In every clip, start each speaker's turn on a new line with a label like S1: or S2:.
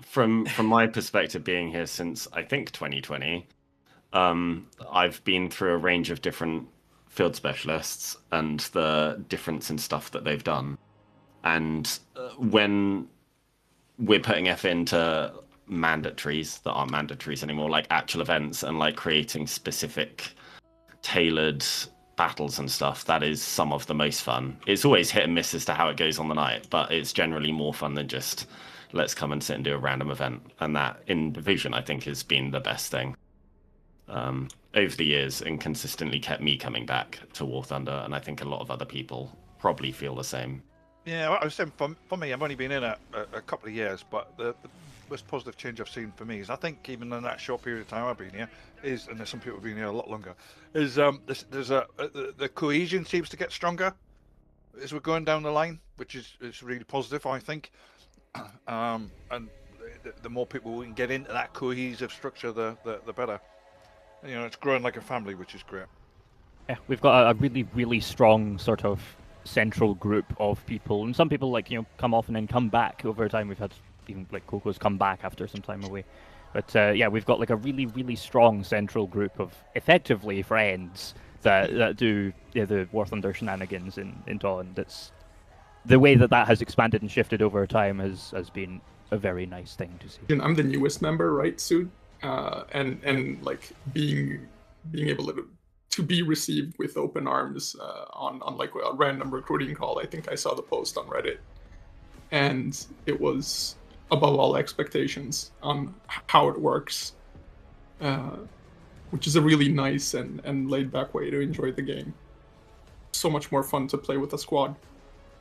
S1: from my perspective, being here since I think 2020, I've been through a range of different field specialists and the difference in stuff that they've done. And when we're putting effort into mandatories that aren't mandatories anymore, like actual events and like creating specific tailored battles and stuff, that is some of the most fun. It's always hit and miss as to how it goes on the night, but it's generally more fun than just let's come and sit and do a random event. And that in Division, I think, has been the best thing over the years and consistently kept me coming back to War Thunder. And I think a lot of other people probably feel the same.
S2: Yeah, I was saying for me, I've only been in a couple of years, but the most positive change I've seen for me is I think even in that short period of time I've been here is, and there's some people who've been here a lot longer, is the cohesion seems to get stronger as we're going down the line, which is really positive, I think. And the more people we can get into that cohesive structure, the better. You know, it's growing like a family, which is great.
S3: Yeah, we've got a really, really strong sort of central group of people, and some people like come off and then come back over time. We've had even like Coco's come back after some time away, but yeah, we've got like a really, really strong central group of effectively friends that do the War Thunder shenanigans in TAW, and that's the way that has expanded and shifted over time has been a very nice thing to see.
S4: I'm the newest member, right, Suit? And like being able to be received with open arms on like a random recruiting call. I think I saw the post on Reddit, and it was above all expectations on how it works, which is a really nice and laid back way to enjoy the game. So much more fun to play with a squad.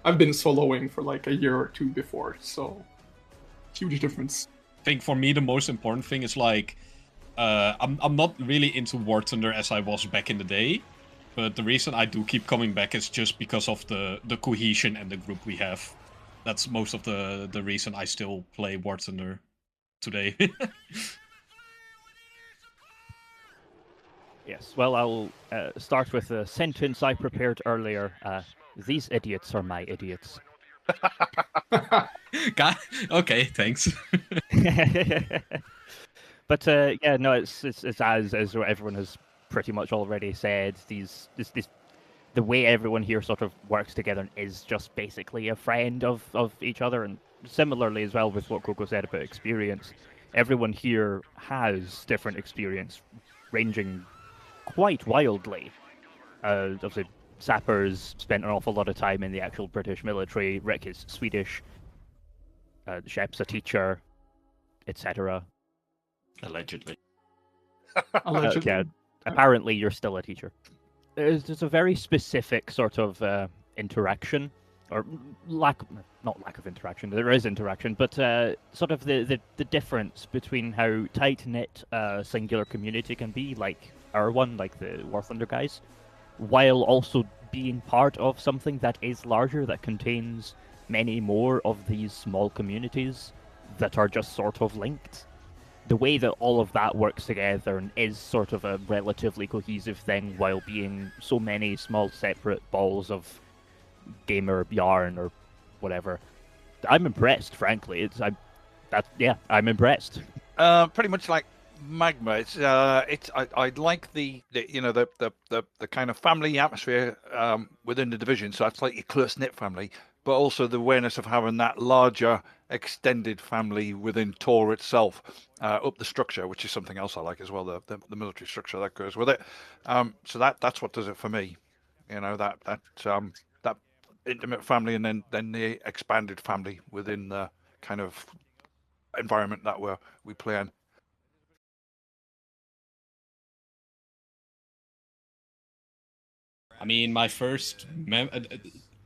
S4: I've been soloing for like a year or two before, so huge difference.
S5: I think for me the most important thing is like I'm not really into War Thunder as I was back in the day, but the reason I do keep coming back is just because of the cohesion and the group we have. That's most of the reason I still play War Thunder today.
S3: Yes, well, I'll start with a sentence I prepared earlier. These idiots are my idiots.
S5: Okay, thanks.
S3: But yeah, no, it's as everyone has pretty much already said. The way everyone here sort of works together is just basically a friend of each other, and similarly as well with what Coco said about experience. Everyone here has different experience, ranging quite wildly. Obviously, Sapper's spent an awful lot of time in the actual British military. Rick is Swedish. Shep's a teacher, etc.
S1: Allegedly.
S4: Allegedly.
S3: Yeah, apparently you're still a teacher. There's a very specific sort of interaction, or not lack of interaction. There is interaction, but sort of the difference between how tight knit a singular community can be, like our one, like the War Thunder guys, while also being part of something that is larger, that contains many more of these small communities that are just sort of linked. The way that all of that works together and is sort of a relatively cohesive thing while being so many small separate balls of gamer yarn or whatever. I'm impressed, frankly. I'm impressed.
S2: Pretty much like Magma. I like the kind of family atmosphere within the division. So that's like your close knit family, but also the awareness of having that larger extended family within TAW itself, up the structure, which is something else I like as well. The military structure that goes with it. So that's what does it for me. You know, that intimate family, and then the expanded family within the kind of environment that we play in.
S5: I mean, my first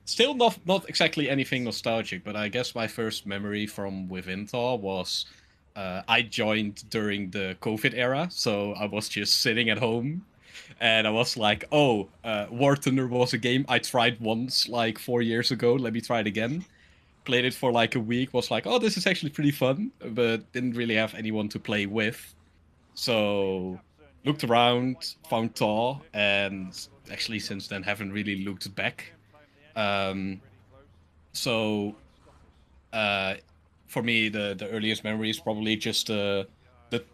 S5: still not exactly anything nostalgic, but I guess my first memory from within TAW was I joined during the COVID era, so I was just sitting at home, and I was like, oh, War Thunder was a game I tried once, like 4 years ago, let me try it again. Played it for like a week, was like, oh, this is actually pretty fun, but didn't really have anyone to play with. So looked around, found TAW, and actually since then haven't really looked back. So for me, the earliest memory is probably just the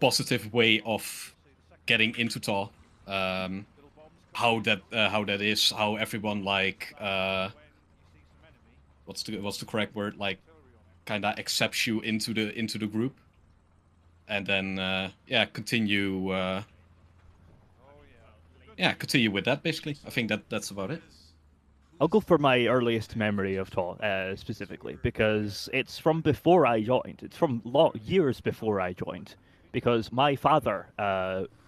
S5: positive way of getting into TAW. How that is, how everyone like what's the correct word, like kind of accepts you into the group, and then continue continue with that. Basically, I think that's about it.
S3: I'll go for my earliest memory of TAW specifically because it's from before I joined. It's from years before I joined, because my father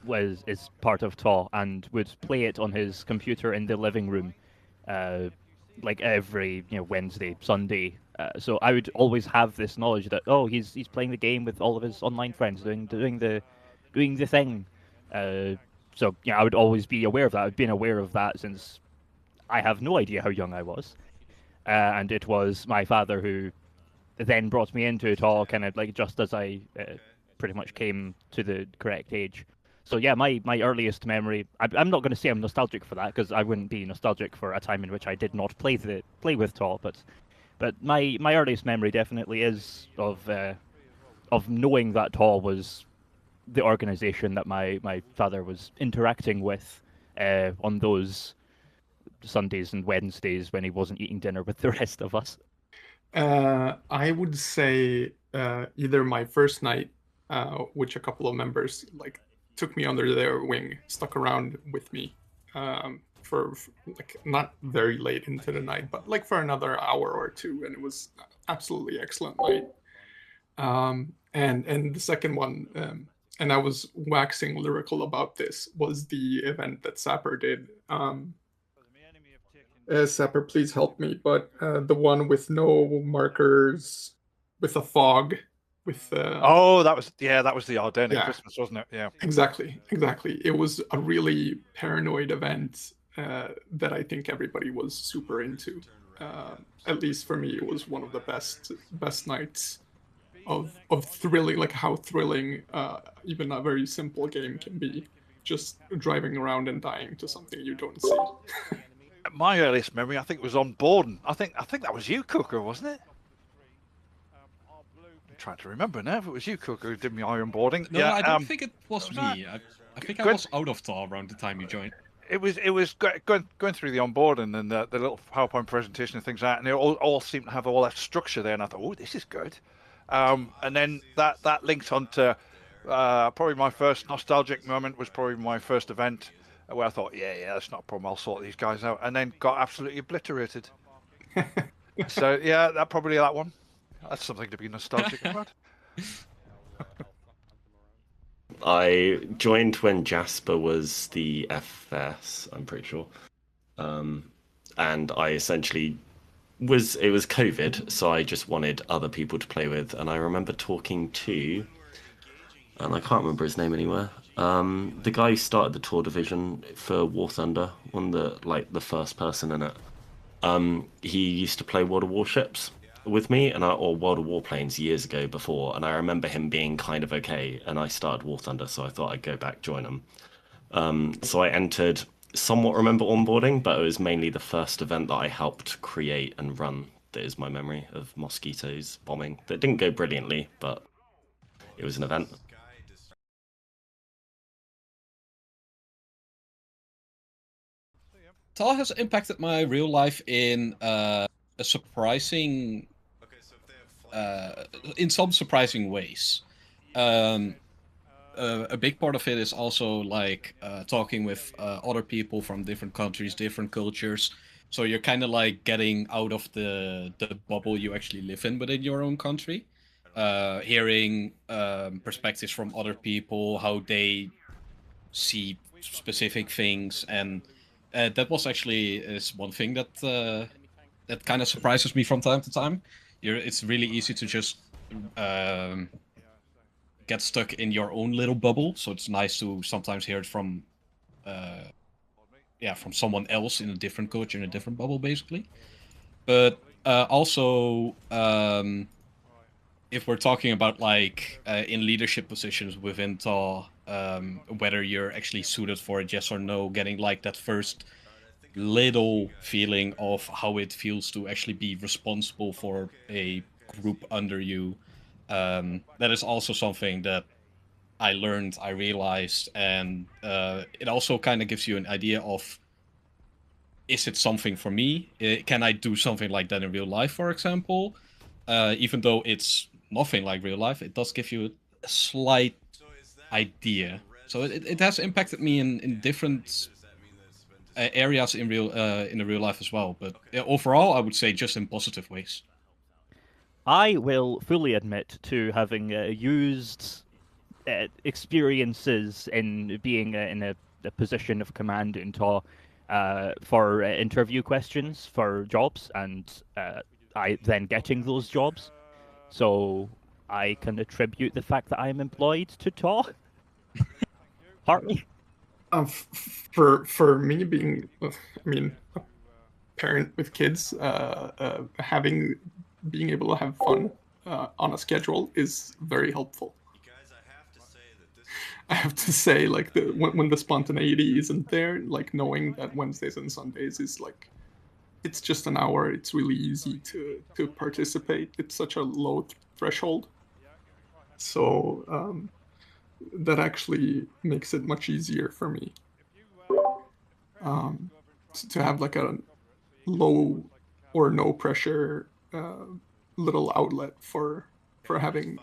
S3: is part of TAW and would play it on his computer in the living room, like every Wednesday, Sunday. So I would always have this knowledge that he's playing the game with all of his online friends, doing the thing. So I would always be aware of that. I've been aware of that since I have no idea how young I was. And it was my father who then brought me into it all, kind of like just as I pretty much came to the correct age. So yeah, my earliest memory. I'm not going to say I'm nostalgic for that because I wouldn't be nostalgic for a time in which I did not play with TAW. But my earliest memory definitely is of knowing that TAW was the organization that my father was interacting with on those Sundays and Wednesdays when he wasn't eating dinner with the rest of us.
S4: I would say either my first night, which a couple of members like took me under their wing, stuck around with me for like not very late into the night, but like for another hour or two, and it was absolutely excellent night. And the second one, and I was waxing lyrical about this, was the event that Sapper did. Sapper, please help me, but the one with no markers, with a fog, with
S2: that was the Ardennes Christmas, wasn't it? Yeah,
S4: exactly. It was a really paranoid event that I think everybody was super into. At least for me, it was one of the best nights of thrilling, like how thrilling even a very simple game can be, just driving around and dying to something you don't see.
S2: My earliest memory, I think, was on Borden. I think that was you, Cooker, wasn't it? I'm trying to remember now if it was you, Cooker, who did me iron boarding.
S5: No, I don't think it was me. I think I was out of TAW around the time you joined.
S2: It was going through the onboarding and the little PowerPoint presentation and things like that, and they all seem to have all that structure there, and I thought, oh, this is good. And then that linked onto probably my first nostalgic moment was probably my first event, where I thought, yeah, that's not a problem. I'll sort these guys out, and then got absolutely obliterated. So yeah, that one. That's something to be nostalgic about.
S1: I joined when Jasper was the FS, I'm pretty sure. And I essentially it was COVID, so I just wanted other people to play with. And I remember talking to, and I can't remember his name anywhere, the guy who started the TAW division for War Thunder, the first person in it. He used to play World of Warships with me, or World of Warplanes years ago before, and I remember him being kind of okay, and I started War Thunder, so I thought I'd go back, join him. So I entered, somewhat remember onboarding, but it was mainly the first event that I helped create and run that is my memory of Mosquitoes bombing. That didn't go brilliantly, but it was an event.
S5: TAW has impacted my real life in a surprising, in some surprising ways. A big part of it is also like talking with other people from different countries, different cultures. So you're kind of like getting out of the bubble you actually live in within your own country. Hearing perspectives from other people, how they see specific things, and that was actually is one thing that that kind of surprises me from time to time. It's really easy to just get stuck in your own little bubble, so it's nice to sometimes hear it from from someone else in a different culture, in a different bubble, basically. But also, if we're talking about like in leadership positions within TAW, whether you're actually suited for it, yes or no, getting like that first little feeling of how it feels to actually be responsible for a group under you, That is also something that I learned, I realized, and it also kind of gives you an idea of, is it something for me? Can I do something like that in real life, for example? Even though it's nothing like real life, it does give you a slight idea. So it has impacted me in different areas in the real life as well. But overall, I would say just in positive ways.
S3: I will fully admit to having used experiences in being in a position of command in TAW for interview questions for jobs, and I then getting those jobs. So I can attribute the fact that I'm employed to TAW. Partly.
S4: For me being, I mean, a parent with kids, being able to have fun on a schedule is very helpful. I have to say, like when the spontaneity isn't there, like knowing that Wednesdays and Sundays is like, it's just an hour. It's really easy to participate. It's such a low threshold, so that actually makes it much easier for me to have like a low or no pressure little outlet for having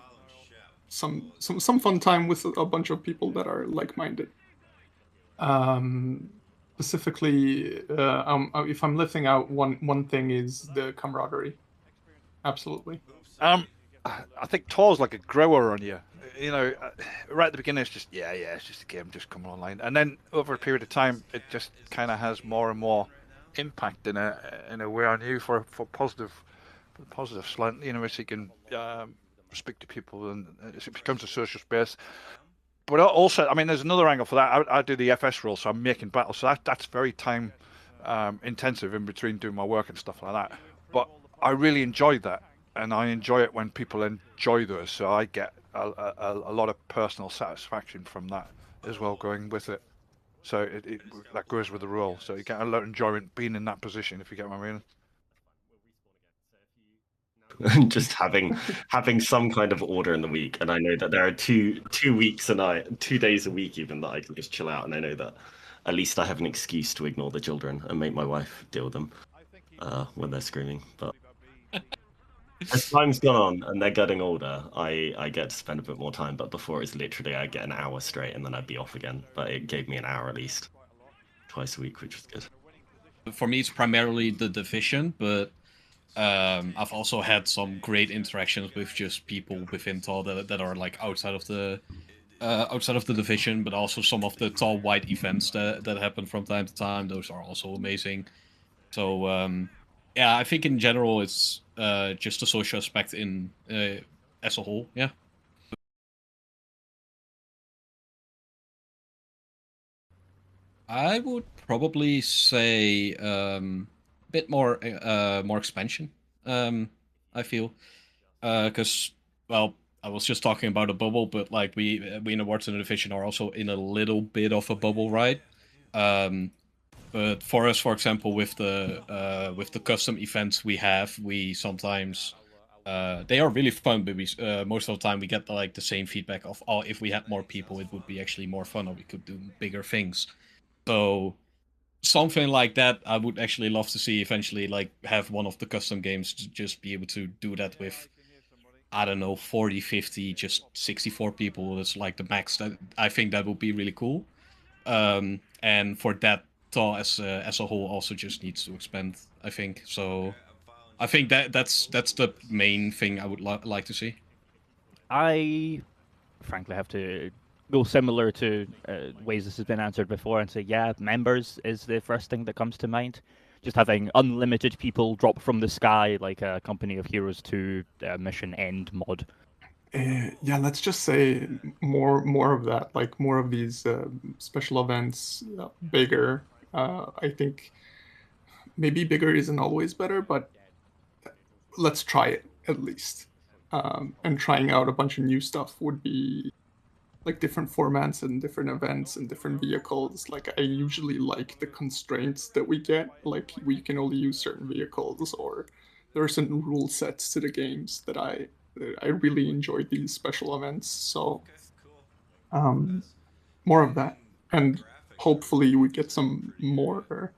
S4: some fun time with a bunch of people that are like-minded. Specifically, if I'm lifting out one thing is the camaraderie. Absolutely.
S2: I think TAW's like a grower on you. You know, right at the beginning, it's just it's just a game, just coming online, and then over a period of time, it just kind of has more and more impact in a way on you for positive slant. You know, as you can speak to people, and it becomes a social space. But also, I mean, there's another angle for that. I do the FS role, so I'm making battles, so that's very time intensive in between doing my work and stuff like that. But I really enjoy that, and I enjoy it when people enjoy those. So I get a lot of personal satisfaction from that as well, going with it. So it that goes with the role. So you get a lot of enjoyment being in that position, if you get what I mean.
S1: Just having some kind of order in the week, and I know that there are two weeks and 2 days a week even that I can just chill out, and I know that at least I have an excuse to ignore the children and make my wife deal with them when they're screaming. But as time's gone on and they're getting older, I get to spend a bit more time. But before it's literally I'd get an hour straight and then I'd be off again. But it gave me an hour at least twice a week, which was good.
S5: For me, it's primarily the division, but I've also had some great interactions with just people within TAW that are like outside of the division, but also some of the TAW wide events that happen from time to time. Those are also amazing. So yeah, I think in general it's just a social aspect in as a whole. Yeah. I would probably say a bit more expansion. I feel because well, I was just talking about a bubble, but like we in the War Thunder Division are also in a little bit of a bubble, right? But for us, for example, with the custom events we have, we sometimes they are really fun, but we most of the time we get like the same feedback of, oh, if we had more people, it would be actually more fun, or we could do bigger things. So something like that, I would actually love to see eventually, like have one of the custom games to just be able to do that with, I don't know, 40, 50, just 64 people. That's like the max. That I think that would be really cool. And for that, TAW as a whole also just needs to expand, I think. So I think that's the main thing I would like to see.
S3: I frankly have to go similar to ways this has been answered before and say, yeah, members is the first thing that comes to mind. Just having unlimited people drop from the sky like a Company of Heroes 2 mission end mod.
S4: Yeah, let's just say more of that, like more of these special events, bigger. I think maybe bigger isn't always better, but let's try it at least. And trying out a bunch of new stuff would be like different formats and different events and different vehicles. Like I usually like the constraints that we get, like we can only use certain vehicles, or there are certain rule sets to the games that I I really enjoyed these special events. So more of that, and hopefully we get some more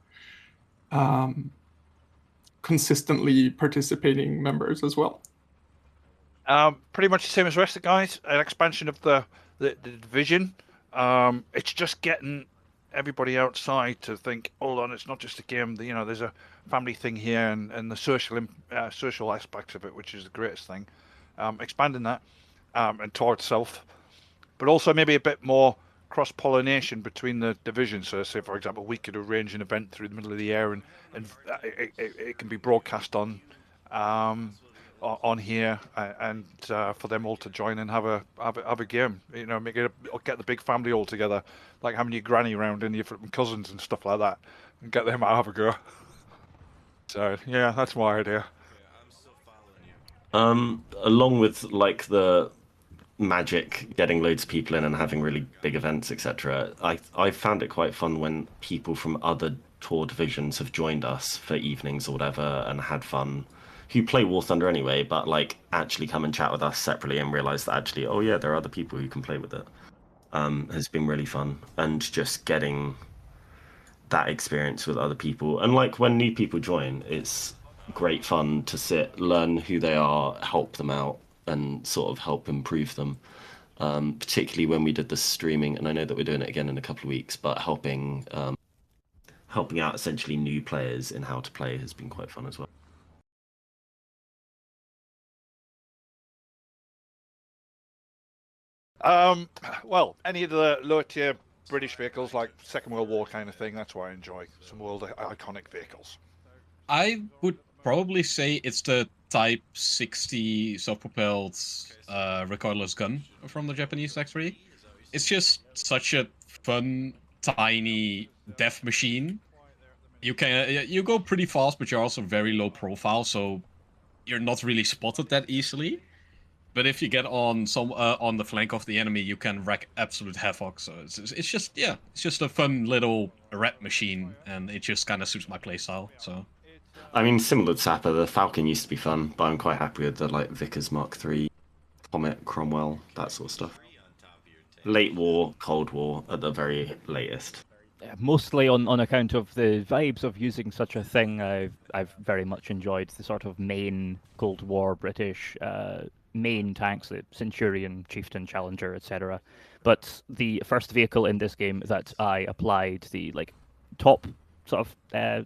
S4: consistently participating members as well.
S2: Pretty much the same as the rest of the guys. An expansion of the division. It's just getting everybody outside to think, hold on, it's not just a game. You know, there's a family thing here, and the social aspects of it, which is the greatest thing. Expanding that and TAW itself, but also maybe a bit more cross pollination between the divisions. So, say for example, we could arrange an event through the middle of the year, and it can be broadcast on here, and for them all to join and have a game. You know, get the big family all together, like having your granny round and your cousins and stuff like that, and get them out have a go. So yeah, that's my idea.
S1: Along with like the Magic getting loads of people in and having really big events, etc. I found it quite fun when people from other tour divisions have joined us for evenings or whatever and had fun, who play War Thunder anyway, but like actually come and chat with us separately and realize that actually, oh yeah, there are other people who can play with it. Has been really fun, and just getting that experience with other people. And like when new people join, it's great fun to sit, learn who they are, help them out, and sort of help improve them. Particularly when we did the streaming, and I know that we're doing it again in a couple of weeks, but helping out essentially new players in how to play has been quite fun as well.
S2: Well, any of the lower tier British vehicles, like Second World War kind of thing, that's what I enjoy. Some world iconic vehicles.
S5: I would probably say it's the Type 60 self-propelled recoilless gun from the Japanese factory. It's just such a fun, tiny death machine. You go pretty fast, but you're also very low profile, so you're not really spotted that easily. But if you get on on the flank of the enemy, you can wreak absolute havoc. So it's just a fun little rat machine, and it just kind of suits my playstyle. So,
S1: I mean, similar to Sapper, the Falcon used to be fun, but I'm quite happy with the like Vickers Mark III, Comet, Cromwell, that sort of stuff. Late war, Cold War at the very latest.
S3: Mostly on account of the vibes of using such a thing. I've very much enjoyed the sort of main Cold War British main tanks, the Centurion, Chieftain, Challenger, etc. But the first vehicle in this game that I applied the like top sort of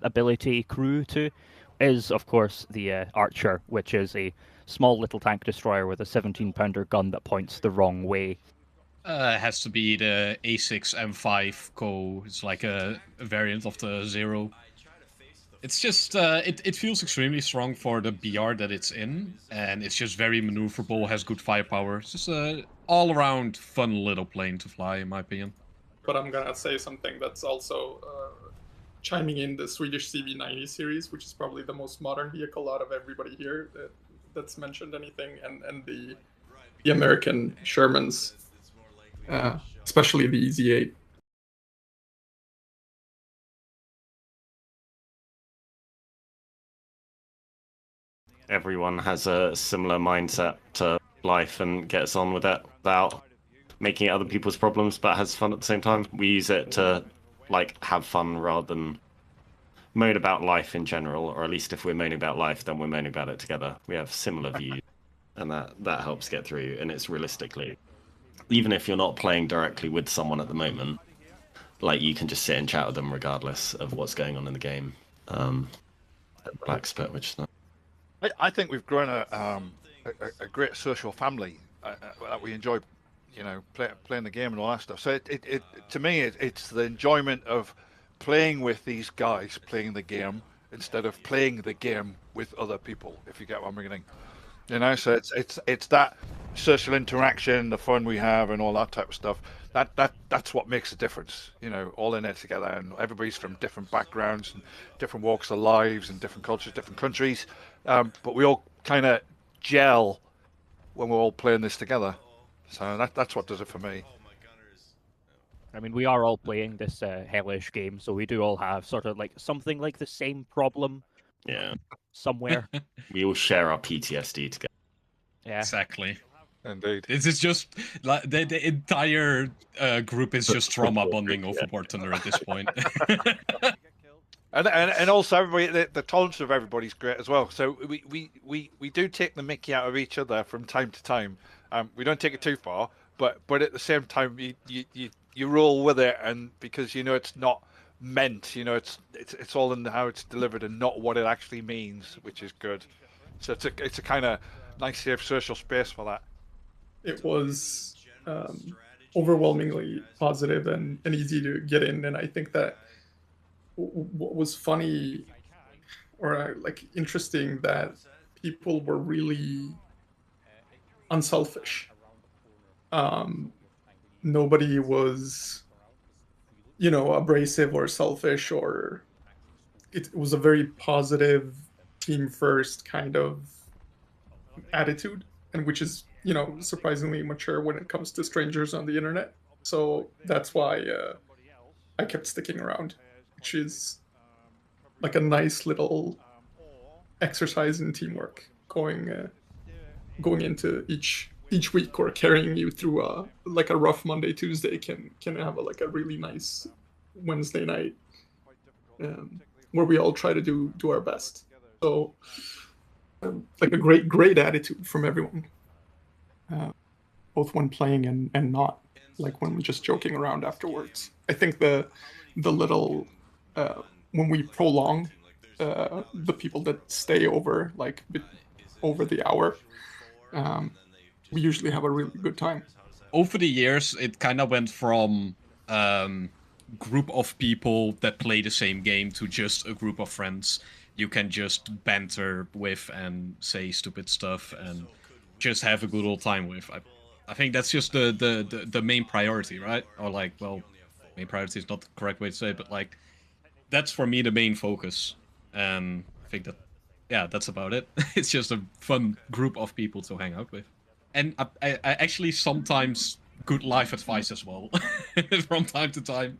S3: ability crew to is, of course, the Archer, which is a small little tank destroyer with a 17-pounder gun that points the wrong way.
S5: it has to be the A6 M5 Co. It's like a variant of the Zero. It's just, it feels extremely strong for the BR that it's in, and it's just very maneuverable, has good firepower. It's just a all-around fun little plane to fly, in my opinion.
S4: But I'm gonna say something that's also chiming in the Swedish CV90 series, which is probably the most modern vehicle out of everybody here that's mentioned anything, and the American Shermans, especially the EZ8.
S1: Everyone has a similar mindset to life and gets on with it without making it other people's problems, but has fun at the same time. We use it to like have fun rather than moan about life in general, or at least if we're moaning about life, then we're moaning about it together. We have similar views, and that helps get through. And it's realistically, even if you're not playing directly with someone at the moment, like you can just sit and chat with them regardless of what's going on in the game. Relax a bit, which is nice.
S2: I think we've grown a great social family that we enjoy, you know, playing the game and all that stuff. So it to me it's the enjoyment of playing with these guys, playing the game instead of playing the game with other people. If you get what I'm beginning, you know. So it's that social interaction, the fun we have, and all that type of stuff. That's what makes a difference. You know, all in it together, and everybody's from different backgrounds and different walks of lives and different cultures, different countries. But we all kind of gel when we're all playing this together. So that's what does it for me.
S3: I mean, we are all playing this hellish game, so we do all have sort of like something like the same problem
S1: Yeah.
S3: somewhere.
S1: We all share our PTSD together.
S3: Yeah.
S5: Exactly.
S2: Indeed.
S5: This is just like the entire group is just trauma bonding over War Thunder at this point.
S2: And also everybody, the tolerance of everybody's great as well. So we do take the mickey out of each other from time to time. We don't take it too far, but at the same time you roll with it, and because you know it's not meant, you know it's all in how it's delivered and not what it actually means, which is good. So it's a kind of nice safe social space for that.
S4: It was overwhelmingly positive and easy to get in, and I think that what was funny or like interesting that people were really unselfish. Nobody was, you know, abrasive or selfish, or it was a very positive team first kind of attitude, and which is, you know, surprisingly mature when it comes to strangers on the internet. So that's why I kept sticking around, which is like a nice little exercise in teamwork, going into each week, or carrying you through like a rough Monday Tuesday can have like a really nice Wednesday night, where we all try to do our best. So like a great attitude from everyone, both when playing and not, like when we're just joking around afterwards. I think the little when we prolong the people that stay over, like over the hour, we usually have a really good time.
S5: Over the years, it kind of went from group of people that play the same game to just a group of friends you can just banter with and say stupid stuff and just have a good old time with. I think that's just the main priority, right? Or like, well, main priority is not the correct way to say it, but like, that's for me the main focus. And I think that, yeah, that's about it. It's just a fun group of people to hang out with. And I actually sometimes good life advice as well, from time to time.